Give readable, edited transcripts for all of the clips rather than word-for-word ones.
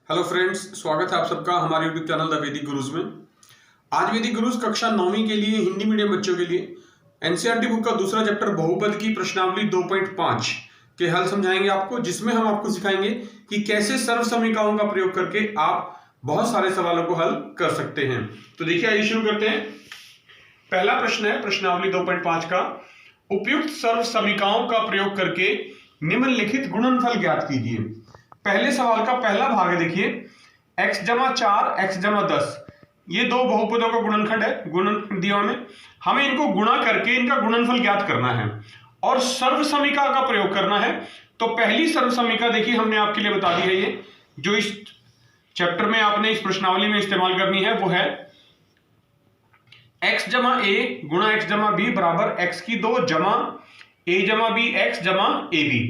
Hello friends, स्वागत है आप सबका हमारे यूट्यूब चैनल द वैदिक गुरुज में। आज वैदिक गुरुज कक्षा 9वीं के लिए हिंदी मीडियम बच्चों के लिए एनसीईआरटी बुक का दूसरा चैप्टर बहुपद की प्रश्नावली 2.5 के हल समझाएंगे आपको, जिसमें हम आपको सिखाएंगे कि कैसे सर्व समीकरणों का प्रयोग करके आप बहुत सारे सवालों को हल कर सकते हैं। तो देखिए, आइए शुरू करते हैं। पहला प्रश्न है प्रश्नावली 2.5 का, उपयुक्त सर्व समीकरणों का प्रयोग करके निम्नलिखित गुणनफल ज्ञात कीजिए। पहले सवाल का पहला भाग है, देखिए x जमा 4 x जमा 10, ये दो बहुपदों का गुणनखंड है, गुणन दिया हमें इनको गुणा करके इनका गुणनफल ज्ञात करना है और सर्व समीकरण का प्रयोग करना है। तो पहली सर्व समीकरण देखिए हमने आपके लिए बता दी है, ये जो इस चैप्टर में आपने इस प्रश्नावली में इस्तेमाल करनी है वो है x जमा a गुणा x जमा b बराबर x की 2 जमा a जमा b x जमा a b।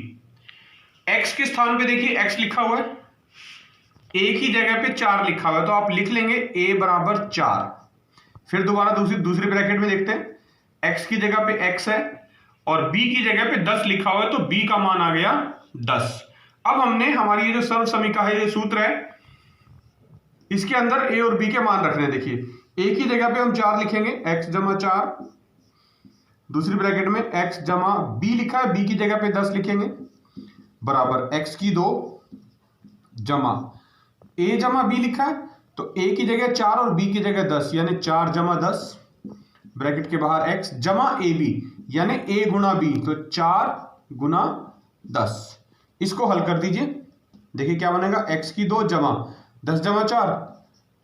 x के स्थान पे देखिए x लिखा हुआ है, a की जगह पे 4 लिखा हुआ है, तो आप लिख लेंगे a बराबर 4। फिर दोबारा दूसरी ब्रैकेट में देखते हैं, x की जगह पे x है और b की जगह पे 10 लिखा हुआ है, तो b का मान आ गया 10। अब हमने हमारी ये जो सर्व समीकरण है, ये सूत्र है, इसके अंदर a और b के मान रखने हैं। देखिए a की जगह पे हम 4 लिखेंगे, x जमा 4, दूसरी ब्रैकेट में x जमा b लिखा है, b की जगह पे 10 लिखेंगे बराबर x की 2 जमा a जमा b लिखा है, तो a की जगह 4 और b की जगह 10 यानी 4 जमा 10 ब्रैकेट के बाहर x जमा a b यानी a गुना b, तो 4 गुना 10। इसको हल कर दीजिए, देखिए क्या बनेगा, x की 2 जमा 10 जमा 4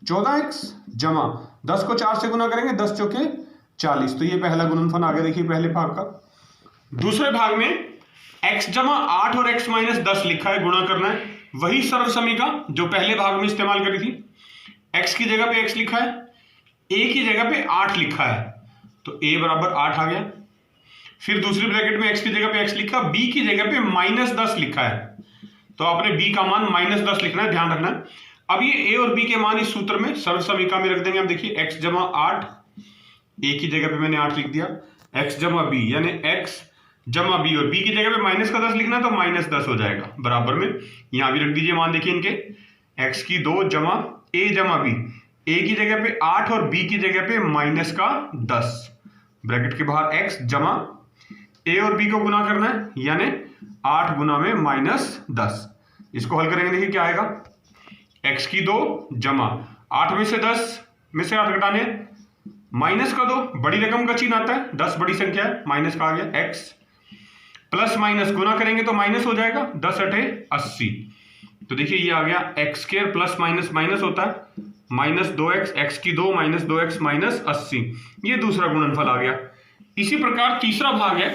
14x जमा 10 को 4 से गुना करेंगे 10 चौके 40, तो ये पहला गुणनफल आ गया। देखिए पहले भाग का। दूसरे भाग में x जमा 8 और x माइनस 10 लिखा है, गुणा करना है, वही सर्व समीकरण जो पहले भाग में इस्तेमाल करी थी। x की जगह पे x लिखा है, a की जगह पे 8 लिखा है, तो a बराबर 8 आ गया। फिर दूसरी ब्रैकेट में x की जगह पे x लिखा, b की जगह पे माइनस 10 लिखा है, तो आपने b का मान माइनस 10 लिखना है, ध्यान रखना है। अब ये a और b के मान इस सूत्र में सर्व समीकरण में रख देंगे हम। देखिए x जमा 8, a की जगह पे मैंने 8 लिख दिया, x जमा b यानी x जमा b, और b की जगह पे माइनस का 10 लिखना है, तो माइनस 10 हो जाएगा बराबर में। यहां भी रख दीजिए मान, देखिए इनके x की 2 जमा a जमा b, a की जगह पे 8 और b की जगह पे माइनस का 10 ब्रैकेट के बाहर x जमा a और b को गुना करना है, यानी 8 गुना में माइनस 10। इसको हल करेंगे, देखिए क्या आएगा, x की 2 जमा 8 में से 10 में से 8 घटाने माइनस का 2, बड़ी रकम का चिन्ह आता है, 10 बड़ी संख्या है, माइनस का आ गया x, प्लस माइनस गुना करेंगे तो माइनस हो जाएगा, 10 अठे 80, तो देखिए ये आ गया x square plus minus minus होता है माइनस 2x, x की 2 माइनस 2x माइनस 80, ये दूसरा गुणनफल आ गया। इसी प्रकार तीसरा भाग है,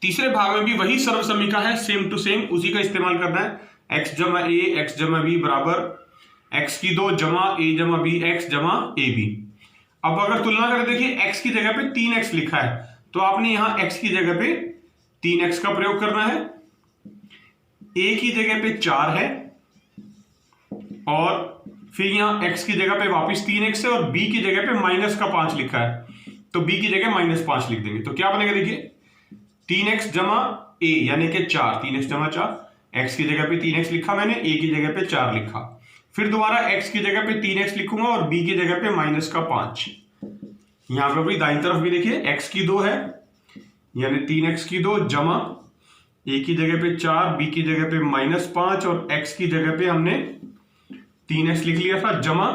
तीसरे भाग में भी वही सर्व समीकरण है, सेम टू सेम उसी का इस्तेमाल करना है। x जमा a x जमा b बराबर x की 2 जमा a जमा b x जमा a b। अब अगर तुलना करें, देखिए x की जगह पे 3x लिखा है, तो आपने यहां x की जगह पे 3x का प्रयोग करना है, a की जगह पे 4 है और फिर यहां x की जगह पे वापस 3x है और b की जगह पे माइनस का 5 लिखा है, तो b की जगह माइनस 5 लिख देंगे, तो क्या बनेगा, देखिए 3x जमा a यानी कि 4, 3x जमा 4, x की जगह पे 3x लिखा मैंने, a की जगह पे 4 लिखा, फिर दोबारा x की जगह पे 3x लिखूंगा और b की जगह पे माइनस का 5। यहां पर भी दाईं तरफ भी देखिए x की 2 है यानी 3x की 2 जमा a की जगह पे 4, b की जगह पे माइनस 5 और x की जगह पे हमने 3x लिख लिया था, जमा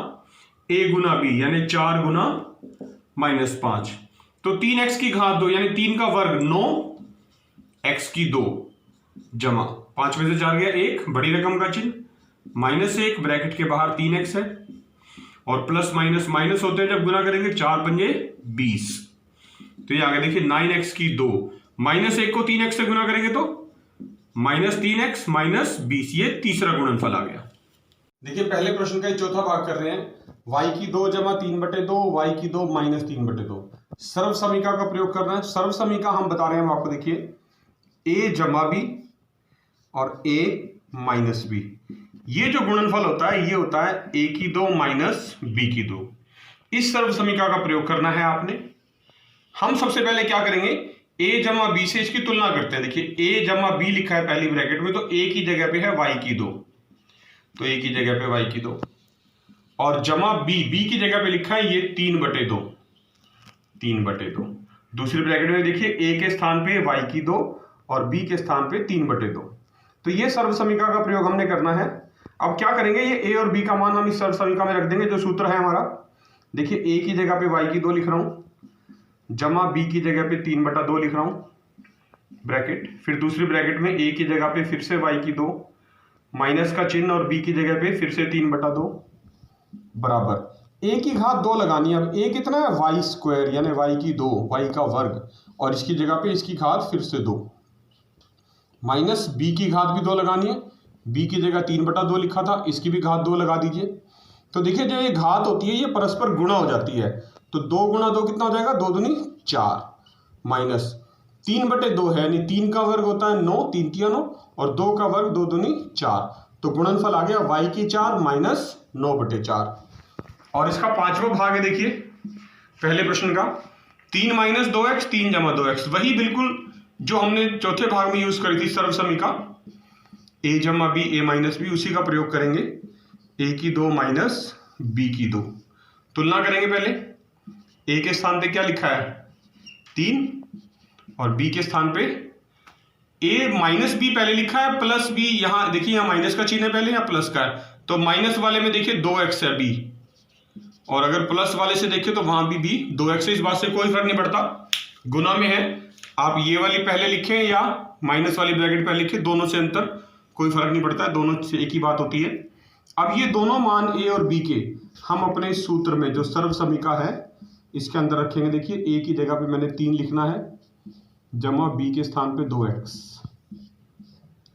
a गुना b यानी 4 गुना माइनस 5, तो 3x की घात 2 यानी 3 का वर्ग 9, x की 2 जमा 5 में से 4 गया 1, बड़ी रकम का चिन्ह, माइनस 1 ब्रैकेट के बाहर 3x है और प्लस माइनस माइनस होते हैं जब गुना करेंगे, 4 पंजे 20, तो ये आ गया देखिए 9x की 2, माइनस 1 को 3x से गुना करेंगे तो माइनस 3x माइनस 20, ये तीसरा गुणनफल आ गया। देखिए पहले प्रश्न का चौथा भाग कर रहे हैं, y की 2 जमा 3/2 y की 2 माइनस 3/2, सर्व समीकरण का प्रयोग करना है। सर्व समीकरण हम बता रहे हैं हम आपको, देखिए a जमा b और a माइनस b, ये जो गुणनफल होता है ये होता है a की 2 माइनस b की 2। इस सर्व समीकरण का प्रयोग करना है आपने। हम सबसे पहले क्या करेंगे, a जमा b से इसकी तुलना करते हैं। देखिए a जमा b लिखा है पहली ब्रैकेट में, तो a की जगह पे है y की 2, तो a की जगह पे y की 2, और जमा b की जगह पे लिखा है ये 3/2, 3/2। दूसरी ब्रैकेट में देखिए a के स्थान पे y की 2 और b के स्थान पे 3/2। तो ये सर्वसमीका का प्रयोग हमने करना है। अब क्या करेंगे, ये a और b का मान हम इस सर्वसमीका में रख देंगे। जो सूत्र है हमारा, देखिए a की जगह पे y की 2 लिख रहा हूं, जमा b की जगह पे 3/2 लिख रहा हूं ब्रैकेट, फिर दूसरी ब्रैकेट में a की जगह पे फिर से y की 2, माइनस का चिन्ह और b की जगह पे फिर से 3/2 बराबर a की घात 2 लगानी है। अब a कितना है, y स्क्वायर यानी y की 2, y का वर्ग, और इसकी जगह पे इसकी घात फिर से 2, माइनस b की घात भी 2 लगानी है। b की जगह 3/2 लिखा था, इसकी भी घात 2 लगा दीजिए। तो देखिए जो ये घात होती है ये परस्पर गुणा हो जाती है, तो 2 गुणा 2 कितना हो जाएगा, 2 दूनी 4, माइनस 3/2 है यानी 3 का वर्ग होता है 9, 3 तिया 9, और 2 का वर्ग 2 दूनी 4, तो गुणनफल आ गया y की 4 माइनस 9/4। और इसका पांचवा भाग है, देखिए पहले प्रश्न का, 3 माइनस 2x 3 जमा 2x, वही बिल्कुल जो हमने चौथे भाग में यूज करी थी सर्वसमीका a जमा b a माइनस b, उसी का प्रयोग करेंगे। a की 2 माइनस b की 2, तुलना करेंगे। पहले a के स्थान पे क्या लिखा है 3, और b के स्थान पे a माइनस b पहले लिखा है, प्लस b, यहां देखिए यहां माइनस का चिन्ह है पहले, यहां प्लस का है, तो माइनस वाले में देखिए 2x है b, और अगर प्लस वाले से देखिए तो वहां भी 2x है। इस बात से कोई फर्क नहीं पड़ता, गुना में है, आप ये वाली पहले लिखें या माइनस वाली ब्रैकेट पहले लिखें, दोनों से अंतर कोई फर्क नहीं पड़ता है, दोनों से एक ही बात होती है। अब ये दोनों मान a और b के हम अपने सूत्र में जो सर्वसमीका है इसके अंदर रखेंगे। देखिए a की जगह पे मैंने 3 लिखना है, जमा b के स्थान पे 2x,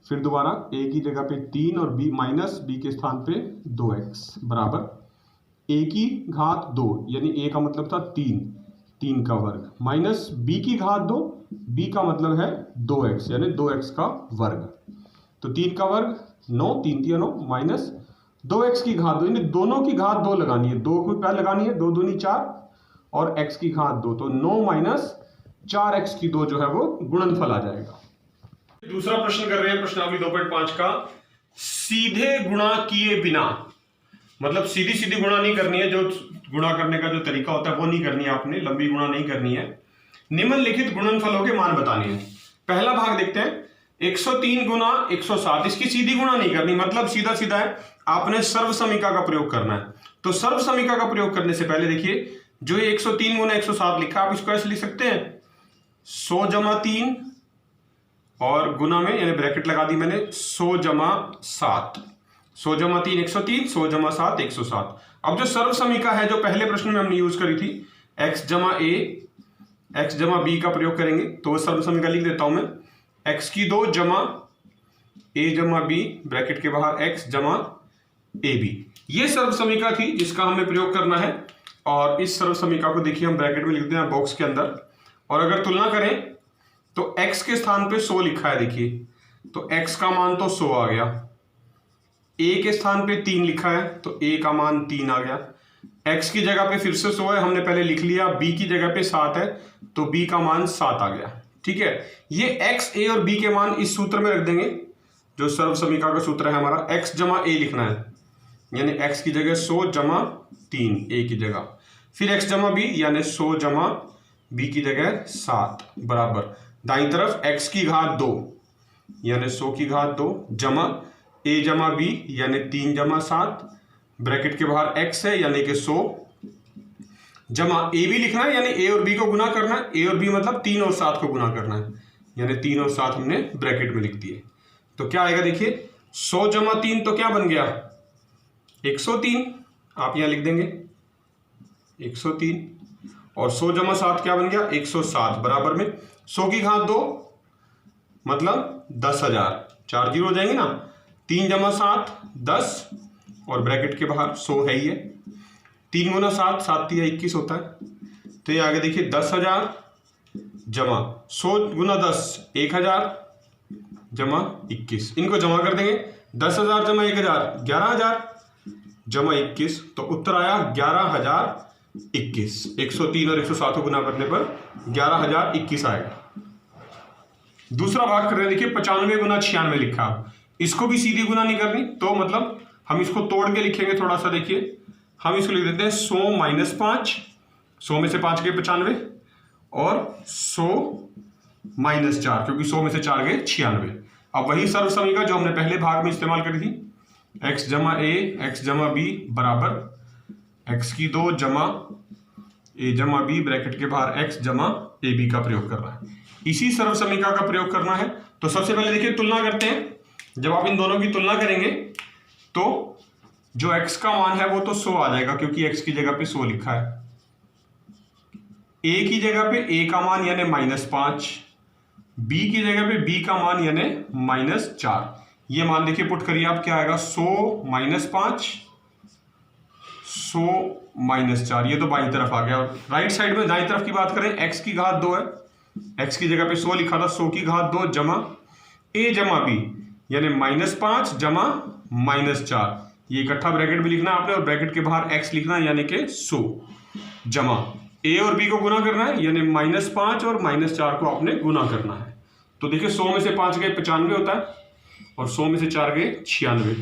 फिर दोबारा a की जगह पे 3 और b माइनस b के स्थान पे 2x बराबर a की घात 2 यानी a का मतलब था 3, 3 का वर्ग, माइनस b की घात 2, b का मतलब है 2x यानी 2x का वर्ग, तो 3 का वर्ग 9, 3 तिया 9, माइनस 2x की घात 2, यानी दोनों की घात 2 लगानी है, 2 को क्या लगानी है, 2 दूनी 4 और x की घात 2, तो 9 माइनस 4x की 2 जो है वो गुणनफल आ जाएगा। दूसरा प्रश्न कर रहे हैं प्रश्नावली 2.5 का, सीधे गुणा किए बिना, मतलब सीधी सीधी गुणा नहीं करनी है, जो गुणा करने का जो तरीका होता है वो नहीं करनी है आपने, लंबी गुणा नहीं करनी है, निम्नलिखित गुणनफलों के मान बताने हैं। पहला भाग देखते हैं, 103 गुना 107, इसकी सीधी गुणा नहीं करनी, मतलब सीधा सीधा है, आपने सर्वसमीका का प्रयोग करना है। तो सर्वसमीका का प्रयोग करने से पहले देखिए जो ये 103 गुना 107 लिखा, आप इसको ऐसे लिख सकते हैं 100 जमा 3 और गुना में यानी ब्रैकेट लगा दी मैंने 100 जमा 7, 100 जमा 3 103, 100 जमा 7 107। अब जो सर्वसमीका है जो पहले प्रश्न में हमने यूज करी थी x जमा a x जमा b का प्रयोग करेंगे, तो वो सर्वसमीका लिख देता हूं मैं, x की 2 जमा a जमा b ब्रैकेट के बाहर x जमा ab, ये सर्वसमीका थी जिसका हमें प्रयोग करना है। और इस सर्वसमीका को देखिए हम ब्रैकेट में लिखते हैं बॉक्स के अंदर, और अगर तुलना करें तो x के स्थान पे 100 लिखा है, देखिए तो x का मान तो 100 आ गया, a के स्थान पे 3 लिखा है तो a का मान 3 आ गया, x की जगह पे फिर से 100 है, हमने पहले लिख लिया, b की जगह पे 7 है तो b का मान 7 आ गया। ठीक है, ये x a और b के मान इस सूत्र में रख देंगे, जो सर्वसमीका का सूत्र है हमारा, x जमा a लिखना है, यानी x की जगह 100 जमा 3 a की जगह, फिर x जमा b यानी 100 जमा b की जगह 7 बराबर दाईं तरफ x की घात 2 यानी 100 की घात 2 जमा a जमा b यानी 3 जमा 7 ब्रैकेट के बाहर x है यानी कि 100 जमा a भी लिखना है, यानी a और b को गुना करना है, a और b मतलब 3 और 7 को गुना करना है, यानी 3 और 7 हमने ब्रैकेट में लिख दिए। तो क्या आएगा देखिए 100 जमा 3 तो क्या बन गया 103, आप यहां लिख देंगे 103, और 100 जमा 7 क्या बन गया 107 बराबर में 100 की घात 2 मतलब 10,000, 4 जीरो हो जाएंगे ना, 3 जमा 7 10 और ब्रैकेट के बाहर 100 है ही है, 3 गुना 7 7 तिया 21 होता है, तो ये आगे देखिए 10,000 जमा 100 गुना 10 1,000 जमा 21, इनको जमा कर देंगे, 10,000 जमा 1,000 11,000 जमा 21, तो उत्तर आया 11,021। 103 और 107 को गुना करने पर 11,021 आएगा। दूसरा भाग कर रहे हैं, देखिए 95 गुना 96 लिखा, इसको भी सीधी गुना नहीं करनी, तो मतलब हम इसको तोड़ के लिखेंगे थोड़ा सा। देखिए हम इसको लिख देते हैं 100 माइनस 5, 100 में से 5 गए 95 और 100 माइनस 4, क्योंकि 100 में से 4 गए 96। अब वही सर्व समीका जो हमने पहले भाग में इस्तेमाल करी थी, x जमा a x जमा b बराबर x की 2 जमा a जमा b ब्रैकेट के बाहर x जमा ए बी का प्रयोग करना है। इसी सर्व समीका का प्रयोग करना है। तो सबसे पहले देखिए तुलना करते हैं। जब आप इन दोनों की तुलना करेंगे तो जो x का मान है वो तो 100 आ जाएगा, क्योंकि x की जगह पे 100 लिखा है। a की जगह पे a का मान यानी -5, b की जगह पे b का मान यानी -4। ये मान देखिए पुट करिए आप, क्या आएगा 100 माइनस 5, 100 माइनस 4। ये तो बाईं तरफ आ गया। राइट साइड में दाईं तरफ की बात करें, x की घात 2 है, x की जगह पे 100 लिखा था, 100 की घात 2 जमा a जमा b यानी -5 जमा -4। ये इकट्ठा ब्रैकेट भी लिखना है आपने और ब्रैकेट के बाहर x लिखना है यानी कि 100 जमा a और b को गुना करना है यानी -5 और -4 को आपने गुना करना है। तो देखिए 100 में से 5 गए 95 होता है और 100 में से 4 गए 96।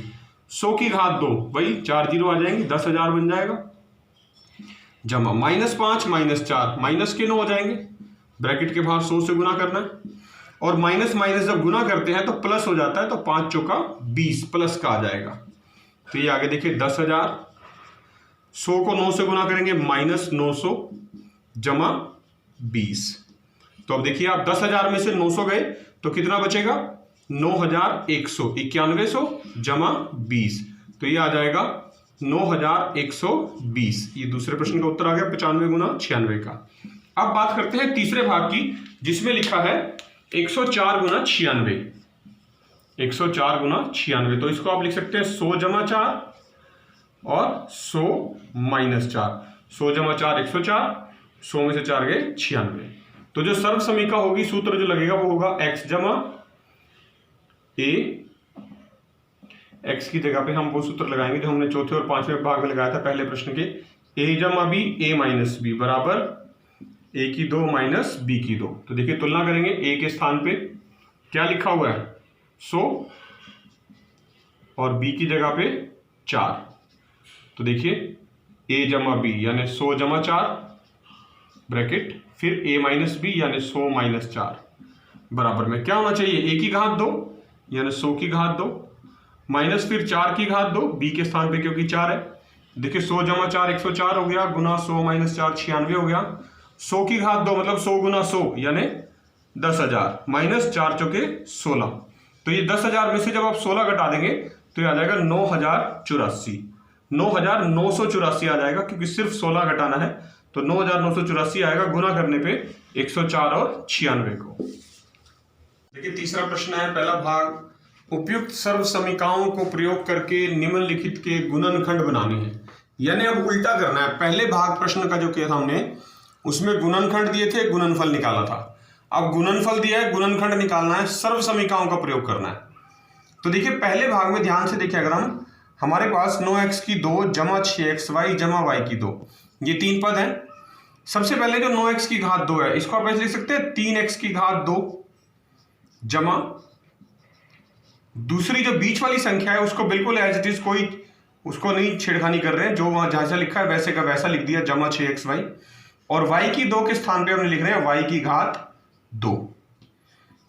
100 की घात 2 वही 4 जीरो आ जाएंगे, 10,000 बन जाएगा जमा -5 -4 माइनस के 9 हो जाएंगे, ब्रैकेट के बाहर 100 से गुना करना है और माइनस माइनस जब गुना करते हैं तो प्लस हो जाता है, तो 5 चौका 20 प्लस का आ जाएगा। तो ये आगे देखिए 10,000, 100 को 9 से गुना करेंगे -900 जमा 20। तो अब देखिए आप 10,000 में से 900 गए तो कितना बचेगा 9,100, 9100 जमा 20। तो ये आ जाएगा 9,120। ये दूसरे प्रश्न का उत्तर आ गया 95 गुना 96 का। अब बात करते हैं तीसरे भाग की, जिसमें लिखा है 104 गुना 96, 104 गुना 96। तो इसको आप लिख सकते हैं 100 जमा 4 और 100 माइनस 4। 100 जमा 4 104, 100 में से 4 गए 96। तो जो सर्व समीका होगी, सूत्र जो लगेगा वो होगा x जमा a, x की जगह पे हम वो सूत्र लगाएंगे जो हमने चौथे और पांचवें भाग में लगाया था पहले प्रश्न के, a जमा b a माइनस b बराबर a की 2 माइनस b की 2। तो देखिए तुलना करेंगे, a के स्थान पे क्या लिखा हुआ है 100 और b की जगह पे 4। तो देखिए a जमा b यानी 100 जमा 4 ब्रैकेट फिर a माइनस b यानी 100 माइनस 4 बराबर में क्या होना चाहिए, a की घात 2 यानी 100 की घात 2 माइनस फिर 4 की घात 2 b के स्थान पे क्योंकि 4 है। देखिए 100 जमा 4 104 हो गया, गुना 100 माइनस 4 96 हो गया। 100 की घात 2 मतलब 100 गुना 100 यानी 10,000 माइनस 4 चौके 16। तो ये 10,000 में से जब आप 16 घटा देंगे तो ये आ जाएगा 9,084, 9,984 आ जाएगा, क्योंकि सिर्फ 16 घटाना है तो 9,984 आएगा, गुना करने पे 104 और 96 को। देखिए तीसरा प्रश्न है, पहला भाग, उपयुक्त सर्व समीकाओं को प्रयोग करके निम्नलिखित के गुणनखंड बनाने हैं। यानी अब उल्टा करना है। पहले भाग प्रश्न का जो किया था हमने, उसमें गुणनखंड दिए थे, गुणनफल निकाला था। अब गुणनफल दिया है, गुणनखंड निकालना है, सर्व समीकाओं का प्रयोग करना है। तो देखिए पहले भाग में ध्यान से देखिए, अगर हम हमारे पास 9x की 2 जमा 6xy जमा y की 2, ये 3 पद हैं। सबसे पहले जो 9x की घात 2 है, इसको आप ऐसे लिख सकते हैं 3x की घात 2 जमा दूसरी जो बीच वाली संख्या है उसको बिल्कुल एज इट इज, कोई उसको नहीं छेड़खानी कर रहे हैं, जो वहां जहां लिखा है वैसे का वैसा लिख दिया, जमा 6xy और y की 2 के स्थान पे हमने लिख रहे हैं y की घात 2।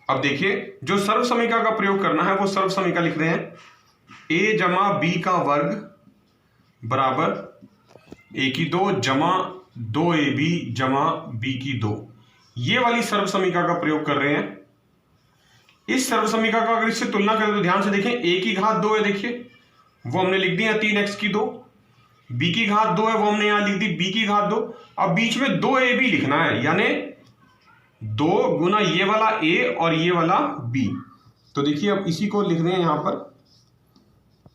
अब देखिए जो सर्व समीका का प्रयोग करना है वो सर्व समीका लिख रहे हैं a जमा b का वर्ग बराबर a की 2 जमा 2ab जमा b की 2। ये वाली सर्व समीका का प्रयोग कर रहे हैं। इस सर्व समीका का अगर इससे तुलना करें तो ध्यान से देखें, a की घात 2 है, देखिए वो हमने लिख दी है 3x की 2, b की घात 2 है वो हमने यहां लिख दी b की घात 2। अब बीच में 2ab लिखना है, यानी 2 गुना ये वाला a और ये वाला b। तो देखिए अब इसी को लिख रहे हैं यहां पर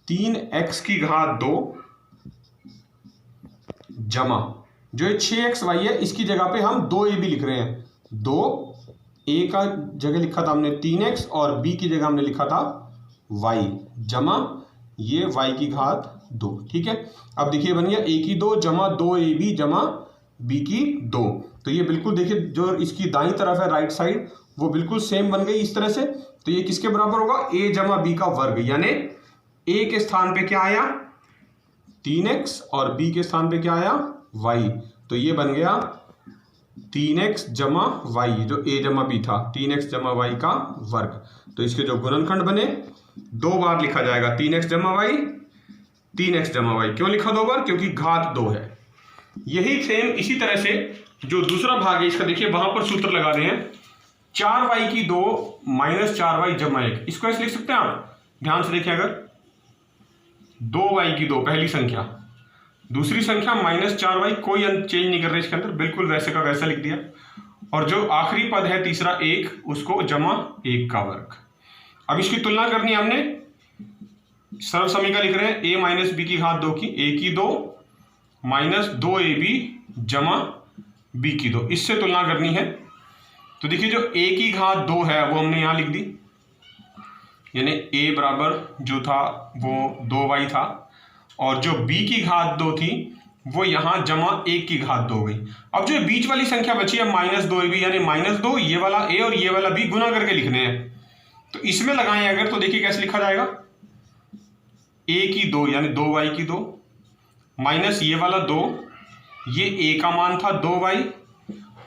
3x की घात 2 जमा जो 6xy है, इसकी जगह पे हम 2ab लिख रहे हैं। 2 a का जगह लिखा था हमने 3x और b की जगह हमने लिखा था y जमा ये y की घात 2। ठीक है, अब देखिए बन गया a की 2 जमा 2ab जमा b की 2। तो ये बिल्कुल देखिए जो इसकी दाईं तरफ है राइट साइड, वो बिल्कुल सेम बन गई इस तरह से। तो ये किसके बराबर होगा, a जमा b का वर्ग, यानी ए के स्थान पे क्या आया 3x और b के स्थान पे क्या आया y, तो ये बन गया 3x जमा वाई, जो a जमा b था 3x जमा वाई का वर्ग। तो इसके जो गुणनखंड बने 2 बार लिखा जाएगा 3x जमा वाई 3x जमा वाई। क्यों लिखा 2 बार? क्योंकि घात 2 है। यही सेम इसी तरह से जो दूसरा भाग है इसका देखिए, वहां पर सूत्र लगा रहे हैं 4y की 2 माइनस 4y जमा 1। इसको ऐसे लिख सकते हैं आप, ध्यान से देखिए, अगर 2y की 2 पहली संख्या, दूसरी संख्या माइनस 4y, कोई चेंज नहीं कर रहे इसके अंदर, बिल्कुल वैसे का वैसा लिख दिया। और जो आखिरी पद है तीसरा 1, उसको जमा 1 का वर्ग। अब इसकी तुलना करनी है हमने, सर्व समीकरण लिख रहे हैं a माइनस बी की घात 2 की, a की 2 माइनस 2ab जमा b की 2, इससे तुलना करनी है। तो देखिए जो a की घात 2 है वो हमने यहां लिख दी, यानी a बराबर जो था वो 2y था, और जो b की घात 2 थी वो यहां जमा 1 की घात 2 हो गई। अब जो बीच वाली संख्या बची है माइनस 2ab, यानी माइनस 2, ये वाला a और ये वाला b गुना करके लिखने हैं। तो इसमें लगाएं अगर, तो देखिए कैसे लिखा जाएगा, a की 2 यानी 2y की 2 माइनस ये वाला 2, ये a का मान था 2y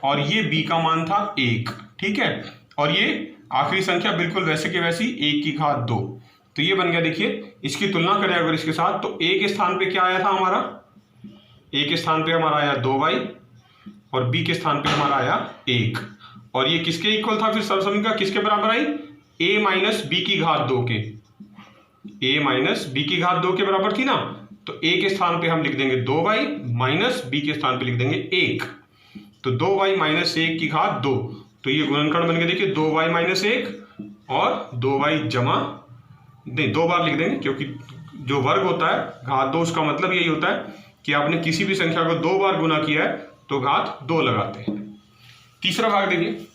और ये b का मान था 1, ठीक है। और ये आखिरी संख्या बिल्कुल वैसे के वैसी 1 की घात 2। तो ये बन गया, देखिए इसकी तुलना करें अगर इसके साथ, तो a के स्थान पे क्या आया था हमारा, a के स्थान पे हमारा आया 2y और b के स्थान पे हमारा आया 1। और ये किसके इक्वल था फिर सर्व समीकरण, किसके बराबर आई, a माइनस बी की घात 2 के, a माइनस बी की घात 2 के बराबर थी ना। तो a के स्थान पे हम लिख देंगे 2y माइनस b के स्थान पे लिख देंगे 1, तो 2y माइनस 1 की घात 2। तो ये गुणनखंड बन गया, देखिए 2y माइनस 1 और 2y जमा, नहीं 2 बार लिख देंगे, क्योंकि जो वर्ग होता है घात 2 उसका मतलब यही होता है कि आपने किसी भी संख्या को 2 बार गुना किया है तो घात 2 लगाते हैं। तीसरा भाग देखिए,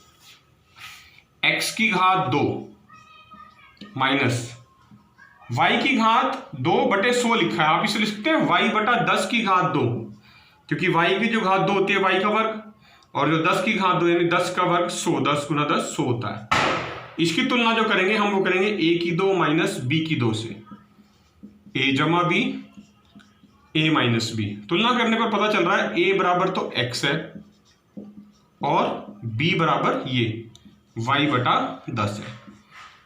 x की घात 2 माइनस y की घात 2 बटे 100 लिखा है, आप इसे लिख सकते हैं y बटा 10 की घात 2, क्योंकि y की जो घात 2 होती है y का वर्ग, और जो 10 की घात 2 यानी 10 का वर्ग 100, 10 गुना 10 100 होता है। इसकी तुलना जो करेंगे हम वो करेंगे a की 2 माइनस b की 2 से, a जमा b a माइनस b। तुलना करने पर पता चल रहा है a बराबर तो x है और b बराबर ये y बटा 10 है।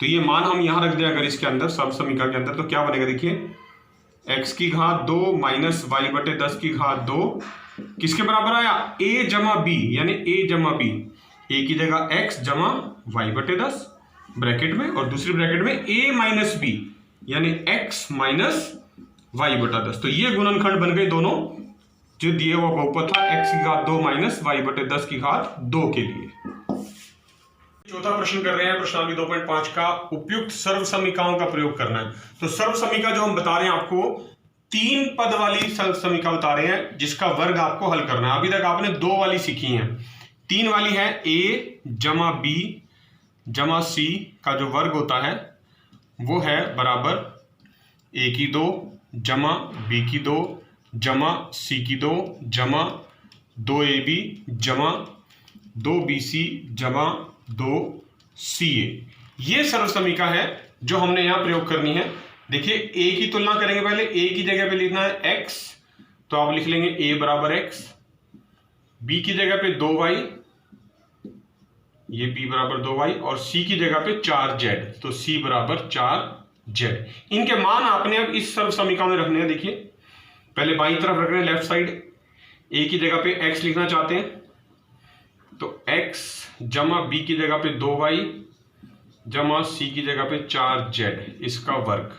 तो ये मान हम यहां रख दें अगर इसके अंदर सर्व समीकरण के अंदर, तो क्या बनेगा देखिए, x की घात 2 माइनस y बटे 10 की घात 2 किसके बराबर आया, a जमा b, यानी a जमा b, a की जगह x जमा y बटे 10 ब्रैकेट में, और दूसरी ब्रैकेट में a माइनस b यानी x माइनस y बटा 10। तो ये गुणनखंड बन गए दोनों, जो दिए हुआ बहुपद था x की घात 2 माइनस y बटे 10 की घात 2 के लिए। चौथा प्रश्न कर रहे हैं प्रश्नावली 2.5 का, उपयुक्त सर्व समीकरणों का प्रयोग करना है। तो सर्व समीकरण जो हम बता रहे हैं आपको, 3 पद वाली सर्व समीकरण बता रहे हैं जिसका वर्ग आपको हल करना है। अभी तक आपने 2 वाली सीखी हैं, 3 वाली है a जमा b जमा c का जो वर्ग होता है वो है बराबर a की 2 जमा b की 2 जमा c की 2 जमा 2ab जमा 2bc जमा 2ca। ये सर्व समीकरण है जो हमने यहां प्रयोग करनी है। देखिए a की तुलना करेंगे, पहले a की जगह पे लिखना है x, तो आप लिख लेंगे a बराबर x, b की जगह पे 2y, ये b बराबर 2y, और c की जगह पे 4z, तो c बराबर 4z। इनके मान आपने अब इस सर्व समीकरण में रखने हैं। देखिए पहले बाईं तरफ रख रहे हैं, लेफ्ट साइड, a की जगह पे x लिखना चाहते हैं, तो x जमा b की जगह पे 2y जमा c की जगह पे 4z, इसका वर्ग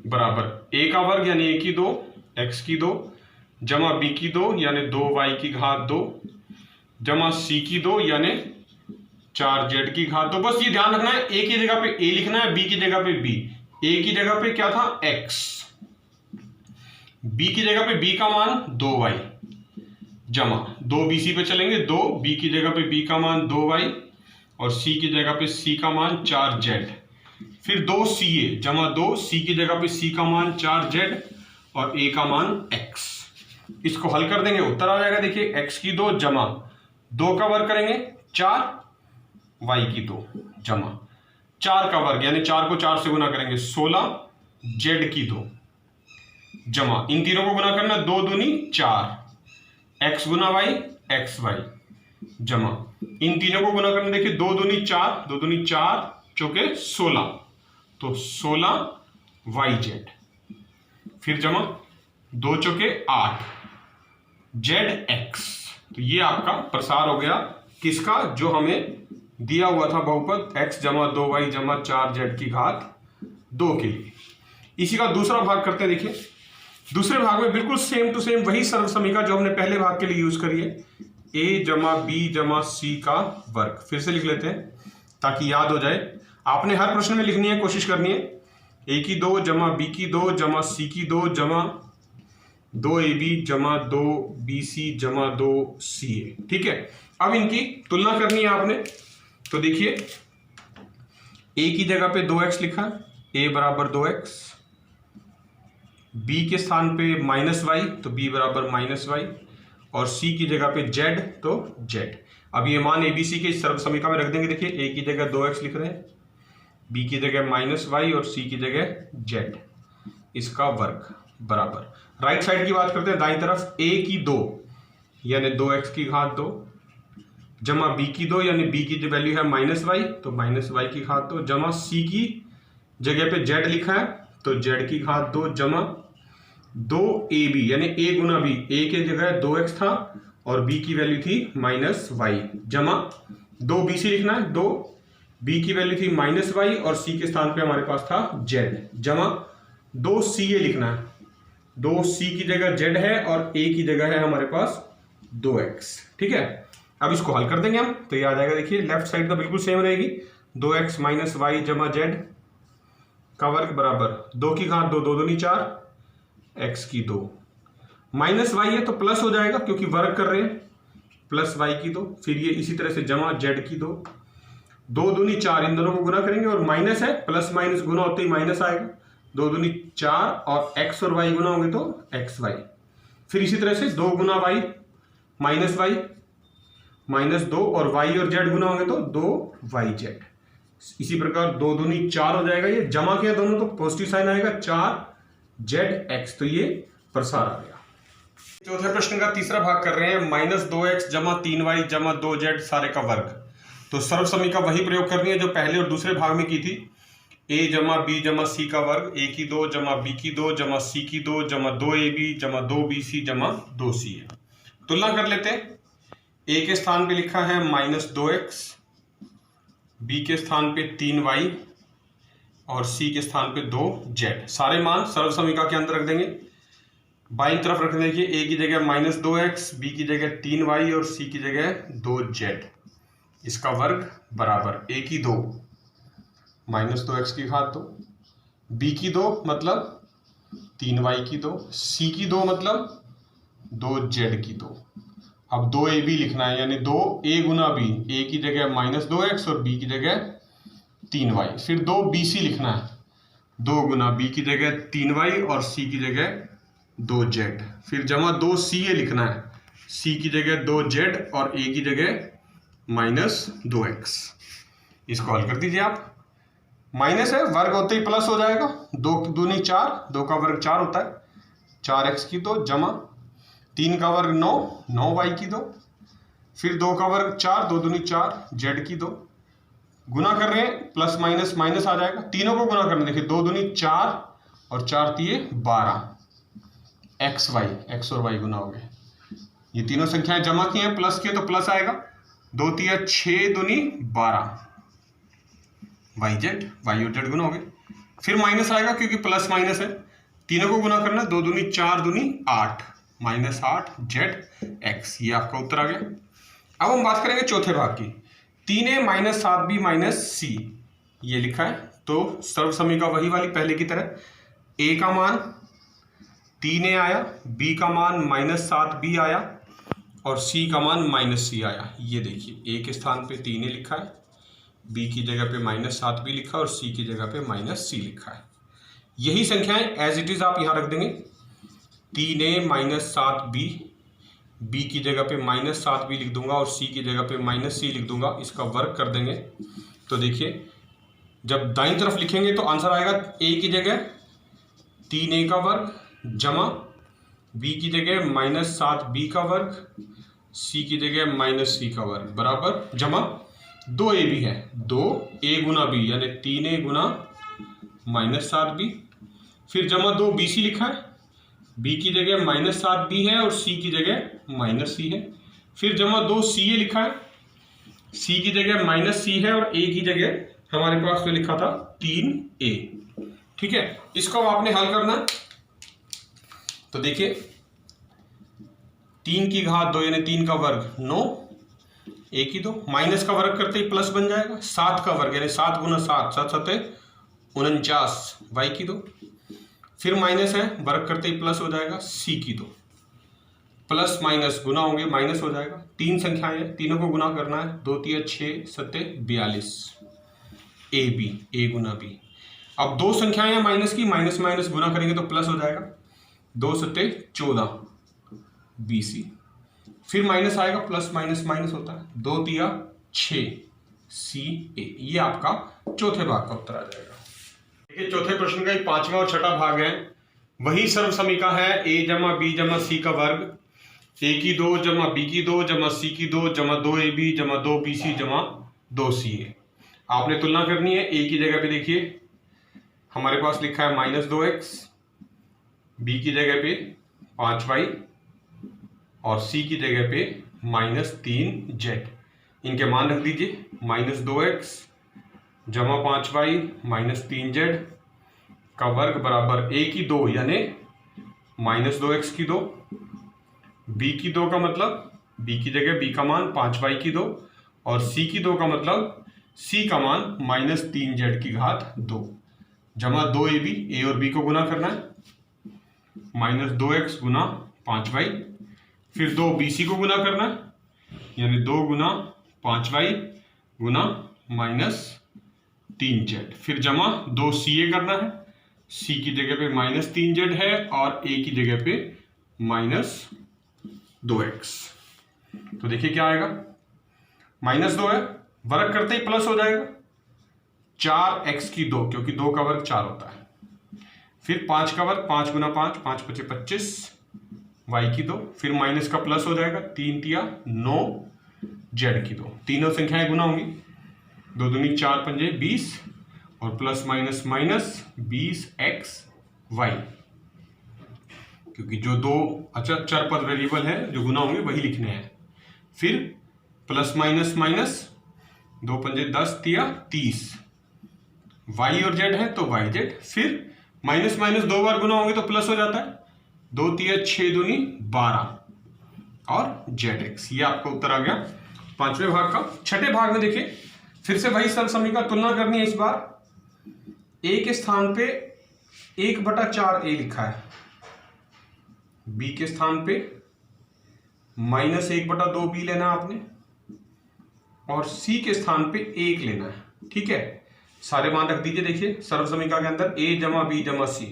बराबर a का वर्ग यानी a की 2 x की 2 जमा b की 2 यानी 2y की घात 2 जमा c की 2 यानी 4z की घात 2। बस ये ध्यान रखना है, a की जगह पे a लिखना है, b की जगह पे b, a की जगह पे क्या था x, b की जगह पे b का मान 2y जमा 2bc पे चलेंगे, 2b की जगह पे b का मान 2y और c की जगह पे c का मान 4z, फिर 2ca जमा 2c की जगह पे c का मान 4z और a का मान x। इसको हल कर देंगे, उत्तर आ जाएगा। देखिए x की 2 जमा 2 का वर्ग करेंगे 4, y की 2 जमा 4 का वर्ग यानी 4 को 4 से गुना करेंगे 16 जेड की 2 जमा इन तीनों को गुना करना, 2 दूनी 4, एक्स गुना वाई एक्स वाई जमा इन तीनों को गुना करना, देखिए 2 दूनी 4, 2 दूनी 4 चौके 16, तो 16 वाई जेड, फिर जमा 2 चौके 8 जेड एक्स। तो ये आपका प्रसार हो गया किसका, जो हमें दिया हुआ था बहुपद x जमा 2y जमा 4 जेड की घात 2 के लिए। इसी का दूसरा भाग करते हैं। देखिए दूसरे भाग में बिल्कुल सेम टू सेम वही सर्व समीकरण जो हमने पहले भाग के लिए यूज करी है, a जमा b जमा c का वर्ग। फिर से लिख लेते हैं ताकि याद हो जाए। आपने हर प्रश्न में लिखनी है, कोशिश करनी है, a की 2 जमा b की 2 जमा c की 2 जमा 2ab जमा 2bc जमा 2ca। ठीक है, अब इनकी तुलना करनी है आपने। तो देखिए a की जगह पे 2x लिखा, a बराबर 2x, b के स्थान पे -y तो b बराबर -y, और c की जगह पे z तो z। अब ये मान abc के सर्व समीकरण में रख देंगे। देखिए a की जगह 2x लिख रहे हैं, b की जगह -y और c की जगह z, इसका वर्ग बराबर। राइट साइड की बात करते हैं, दाईं तरफ a की 2 यानी 2x की घात 2 जमा b की 2 यानी b की जो वैल्यू है -y तो -y की घात 2 जमा c की जगह पे z लिखा है तो z की घात 2 जमा 2ab यानी a गुना b, a के जगह 2x था और b की वैल्यू थी -y जमा 2bc लिखना है, 2b की वैल्यू थी -y और c के स्थान पे हमारे पास था z जमा 2ca लिखना है, 2c की जगह z है और a की जगह है हमारे पास 2x। ठीक है, अब इसको हल कर देंगे हम तो ये आ जाएगा। देखिए लेफ्ट साइड तो बिल्कुल सेम रहेगी, 2x -y जमा z का वर्ग बराबर 2 की घात 2, 2 दूनी 4, x की 2 -y है तो प्लस हो जाएगा क्योंकि वर्ग कर रहे हैं, प्लस y की 2, फिर ये इसी तरह से जमा z की 2, 2 दूनी 4 इन दोनों को गुना करेंगे और माइनस है, प्लस माइनस गुना होते ही माइनस आएगा, 2 दूनी 4 और x और y गुना होंगे तो xy, फिर इसी तरह से 2 गुना y -y -2 और y और z गुना होंगे तो 2yz। इसी प्रकार 2 दूनी 4 हो जाएगा, ये जमा किया दोनों तो पॉजिटिव साइन आएगा 4zx, तो ये प्रसार आ गया। चौथे प्रश्न का तीसरा भाग कर रहे हैं, -2x जमा 3y जमा 2z सारे का वर्ग। तो सर्व समीकरण वही प्रयोग करनी है जो पहले और दूसरे भाग में की थी, a जमा b जमा c का वर्ग, a की 2 जमा b की 2 जमा c की 2 जमा 2ab जमा 2bc जमा 2ca। तुलना कर लेते हैं। a के स्थान पे लिखा है -2x, b के स्थान पे 3y और c के स्थान पे 2z। सारे मान सर्व समीकरण के अंदर रख देंगे, बाईं तरफ रख देंगे। a की जगह -2x, b की जगह 3y और c की जगह 2z, इसका वर्ग बराबर a की 2 -2x की घात 2, b की 2 मतलब 3y की 2, c की 2 मतलब 2z की 2। अब 2ab लिखना है यानी 2a गुना b, a की जगह -2x और b की जगह 3y, फिर 2bc लिखना है, 2 गुना b की जगह 3y और c की जगह 2z, फिर जमा 2ca लिखना है, c की जगह 2z और a की जगह -2x। इसको हल कर दीजिए आप, माइनस है वर्ग होते ही प्लस हो जाएगा, 2 दूनी 4, 2 का वर्ग 4 होता है, 4x की 2 जमा 3 का वर्ग 9, 9y की 2, फिर 2 का वर्ग 4, 2 दूनी 4 z की 2, गुना कर रहे हैं प्लस माइनस माइनस आ जाएगा, तीनों को गुना करना, देखिए 2 दूनी 4 और 4 तिये 12, x और y गुना हो गए। ये तीनों संख्याएं जमा की हैं, प्लस किए तो प्लस आएगा, 2 तिया 6 दूनी 12 yz, y और z गुना हो गए, फिर माइनस आएगा क्योंकि प्लस माइनस है, तीनों को गुना करना, 2 दूनी 4 दूनी 8 -8 zx, ये आपका उत्तर आ गया। अब हम बात करेंगे चौथे भाग की, 3a - 7b - c, ये लिखा है तो सर्व समीकरण वही वाली पहले की तरह, a का मान 3a आया, b का मान -7b आया और c का मान -c आया। ये देखिए a के स्थान पे 3a लिखा है, b की जगह पे -7b लिखा और c की जगह पे -c लिखा है। यही संख्याएं एज इट इज आप यहां रख देंगे, 3a - 7b, b की जगह पे -7b लिख दूंगा और c की जगह पे -c लिख दूंगा, इसका वर्ग कर देंगे। तो देखिए जब दाईं तरफ लिखेंगे तो आंसर आएगा a की जगह 3a का वर्ग जमा b की जगह -7b का वर्ग c की जगह -c का वर्ग बराबर जमा 2ab है 2a गुना b यानी 3a गुना -7b, फिर जमा 2bc लिखा है, b की जगह -7b है और c की जगह -c है, फिर जमा 2ca लिखा है, c की जगह -c है और a की जगह हमारे पास तो लिखा था 3a। ठीक है, इसको आपने हल करना है। तो देखिए 3 की घात 2 यानी 3 का वर्ग 9, a की 2, माइनस का वर्ग करते ही प्लस बन जाएगा, 7 का वर्ग यानी 7 गुना 7, 7 7 49, y की 2, फिर माइनस है वर्ग करते ही प्लस हो जाएगा, c की 2, प्लस माइनस गुना होंगे माइनस हो जाएगा, 3 संख्याएं हैं तीनों को गुना करना है, 2 3 6 7 42, ए बी a गुना b। अब 2 संख्याएं हैं माइनस की, माइनस माइनस गुना करेंगे तो प्लस हो जाएगा, 2 7 14 bc, फिर माइनस आएगा, प्लस माइनस माइनस होता है, 2 3 6 ca। ये आपका चौथे भाग का उत्तर आ जाएगा। देखिए चौथे प्रश्न का 5वां और 6ठा भाग है, वही सर्व समीकरण है a जमा b जमा c का वर्ग, a की 2 जमा b की 2 जमा c की 2 जमा 2ab जमा 2bc जमा 2ca। आपने तुलना करनी है। a की जगह पे देखिए हमारे पास लिखा है -2x, b की जगह पे 5y और c की जगह पे -3z। इनके मान रख दीजिए, -2x जमा 5y -3z का वर्ग बराबर a की 2 यानी -2x की 2, b की 2 का मतलब b की जगह b का मान 5y की 2 और c की 2 का मतलब c का मान -3z की घात 2 जमा 2ab, a और b को गुना करना है, -2x गुना 5y, फिर 2bc को गुना करना है यानी 2 गुना 5y गुना -3z, फिर जमा 2ca करना है, c की जगह पे -3z है और a की जगह पे -2x। तो देखिए क्या आएगा, -2 है वर्ग करते ही प्लस हो जाएगा, 4x की 2 क्योंकि 2 का वर्ग 4 होता है, फिर 5 का वर्ग 5 गुना 5 5 5 25 y की 2, फिर माइनस का प्लस हो जाएगा, 3 3 9 z की 2, तीनों संख्याएं गुना होंगी, 2 दूनी 4 पंजे 20 और plus minus minus 20x y, क्योंकि जो दो अचर चर पद वेरिएबल है जो गुना होंगे वही लिखने हैं, फिर प्लस माइनस माइनस 2 पंजे 10 30 y और z है तो yz, फिर माइनस माइनस 2 बार गुना होंगे तो प्लस हो जाता है, 2 3 6 दूनी 12 और zx। ये आपका उत्तर आ गया 5वें भाग का। 6ठे भाग में देखिए फिर से वही सर्व समीकरण तुलना करनी है। इस बार a के स्थान पे 1/4a लिखा है, b के स्थान पे -1/2b लेना आपने और c के स्थान पे 1 लेना है। ठीक है, सारे मान रख दीजिए। देखिए सर्व समीकरण के अंदर a जमा b जमा c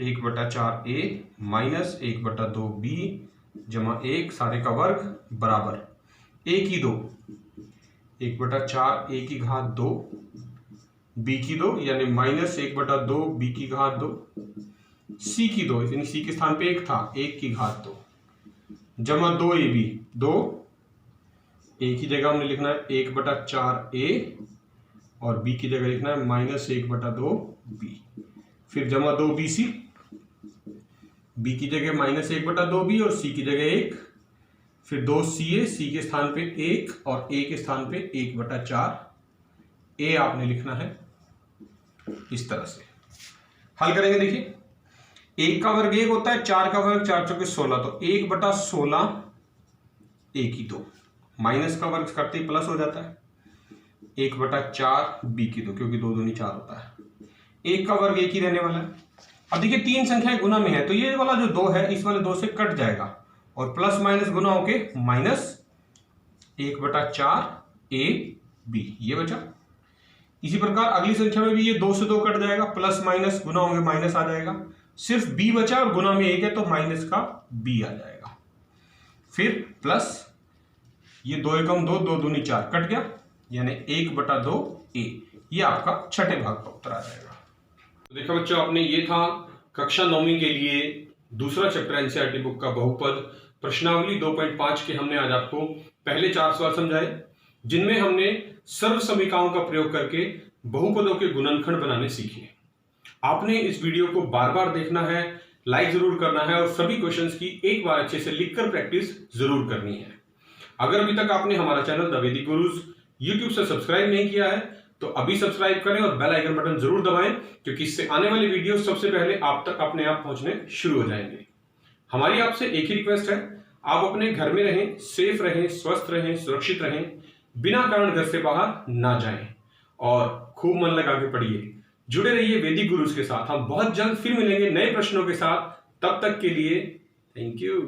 1/4a -1/2b जमा 1 सारे का वर्ग बराबर a की 2 1/4 a की घात 2 b की 2 यानी -1/2 b की घात 2 c की 2 यानी c के स्थान पे 1 था 1 की घात 2 जमा 2ab 2 a की जगह हमने लिखना है 1/4a और b की जगह लिखना है -1/2b, फिर जमा 2bc, b की जगह -1/2b और c की जगह 1, फिर 2ca, c के स्थान पे 1 और a के स्थान पे 1/4 a आपने लिखना है। इस तरह से हल करेंगे। देखिए 1 का वर्ग 1 होता है, 4 का वर्ग 4 चौके 16, तो 1/16 a की 2, माइनस का वर्ग करते ही प्लस हो जाता है, 1/4 b की 2 क्योंकि 2 दूनी 4 होता है, 1 का वर्ग 1 ही रहने वाला है। अब देखिए 3 संख्याएं गुना में है तो ये वाला जो 2 है इस वाले 2 से कट जाएगा और प्लस माइनस गुना होके -1/4 a b ये बचा। इसी प्रकार अगली संख्या में भी ये 2 से 2 कट जाएगा, प्लस माइनस गुना होंगे माइनस आ जाएगा, सिर्फ b बचा और गुना में 1 है तो माइनस का b आ जाएगा, फिर प्लस ये 2 एकम 2 2 दूनी 4 कट गया यानी 1/2a। ये आपका 6ठे भाग का उत्तर आ जाएगा। देखा बच्चों, आपने ये था कक्षा 9वीं के लिए दूसरा चैप्टर एनसीईआरटी बुक का बहुपद प्रश्नावली 2.5 के हमने आज आपको पहले 4 सवाल समझाए, जिनमें हमने सर्व समीकरणों का प्रयोग करके बहुपदों के गुणनखंड बनाने सीखे। आपने इस वीडियो को बार बार देखना है, लाइक जरूर करना है और सभी क्वेश्चंस की एक बार अच्छे से लिखकर प्रैक्टिस जरूर करनी है। अगर अभी तक आपने हमारा चैनल द वैदिक गुरुज यूट्यूब से सब्सक्राइब नहीं किया है तो अभी सब्सक्राइब करें और बेल आइकन बटन जरूर दबाएं, क्योंकि इससे आने वाली वीडियो सबसे पहले आप तक अपने आप पहुंचने शुरू हो जाएंगे। हमारी आपसे एक ही रिक्वेस्ट है, आप अपने घर में रहें, सेफ रहें, स्वस्थ रहें, सुरक्षित रहें, बिना कारण घर से बाहर ना जाएं और खूब मन लगा के पढ़िए। जुड़े रहिए वैदिक गुरुज के साथ। हम बहुत जल्द फिर मिलेंगे नए प्रश्नों के साथ। तब तक के लिए थैंक यू।